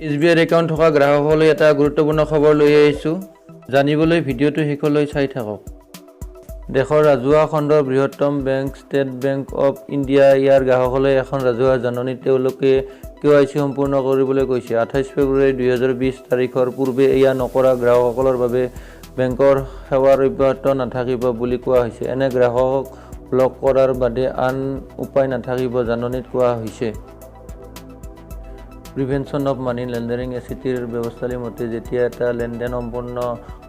SBI account থকা গ্ৰাহকসকলে এটা গুৰুত্বপূৰ্ণ খবৰ লৈ আহিছোঁ জানিবলৈ ভিডিঅ'টো শেষলৈ চাই থাকক দেশৰ ৰাজহুৱা খণ্ডৰ বৃহত্তম bank State Bank of India ইয়াৰ গ্ৰাহকসকলে এখন ৰাজহুৱা জাননীত তেওঁলোকে KYC সম্পূৰ্ণ কৰিবলৈ কৈছে 28 ফেব্ৰুৱাৰী 2020 তাৰিখৰ পূৰ্বে এয়া নকৰা গ্ৰাহকসকলৰ বাবে বেংকৰ সেৱাৰ অব্যাহত নাথাকিব বুলি কোৱা হৈছে এনে গ্ৰাহকক ব্লক কৰাৰ বাদে আন উপায় নাথাকিব জাননীত কোৱা হৈছে প্ৰিভেনশ্যন অফ মানি লেণ্ডাৰিং এচিটিৰ ব্যৱস্থাৱলীৰ মতে যেতিয়া এটা লেনদেন সম্পন্ন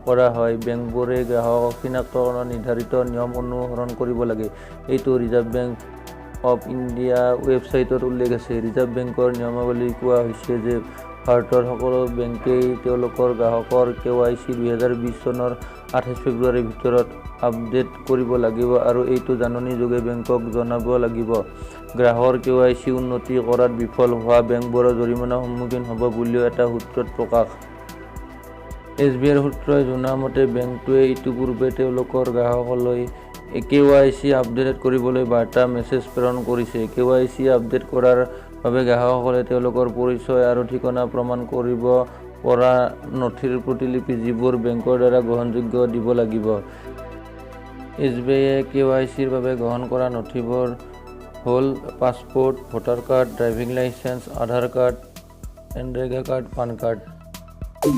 কৰা হয় বেংকবোৰে গ্ৰাহকক চিনাক্তকৰণৰ নিৰ্ধাৰিত নিয়ম অনুসৰণ কৰিব লাগে এইটো ৰিজাৰ্ভ বেংক অৱ ইণ্ডিয়া ৱেবছাইটত উল্লেখ আছে ৰিজাৰ্ভ বেংকৰ নিয়মাৱলী কোৱা হৈছে যে ভাৰতৰ সকলো বেংকেই তেওঁলোকৰ গ্ৰাহকৰ KYC 2020 চনৰ 28 ফেব্ৰুৱাৰীৰ ভিতৰত আপডেট কৰিব লাগিব আৰু এইটো জাননী যোগে বেংকক জনাব লাগিব গ্ৰাহকৰ KYC উন্নতি কৰাত বিফল হোৱা বেংকবোৰৰ জৰিমনাৰ সন্মুখীন হ'ব বুলিও এটা সূত্ৰত প্ৰকাশ SBI সূত্ৰই জনোৱা মতে বেংকটোৱে ইতিপূৰ্বে তেওঁলোকৰ গ্ৰাহকলৈ KYC আপডেট কৰিবলৈ বাৰ্তা মেছেজ প্ৰেৰণ কৰিছে KYC আপডেট কৰাৰ বাবে গ্ৰাহকসকলে তেওঁলোকৰ পৰিচয় আৰু ঠিকনা প্ৰমাণ কৰিব পৰা নথিৰ প্ৰতিলিপি যিবোৰ বেংকৰ দ্বাৰা গ্ৰহণযোগ্য দিব লাগিব SBI KYCৰ বাবে গ্ৰহণ কৰা নথিবোৰ হ'ল passport voter card driving licence Aadhaar card NREGA card PAN card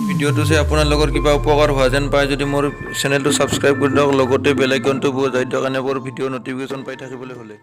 ভিডিঅ'টো চাই আপোনালোকৰ কিবা উপকাৰ হোৱা যেন পায় যদি মোৰ চেনেলটো ছাবস্ক্ৰাইব কৰি দিয়ক লগতে বেল আইকনটো বজাই দিয়ক এনেবোৰ ভিডিঅ' নটিফিকেশ্যন পাই থাকিবলৈ হ'লে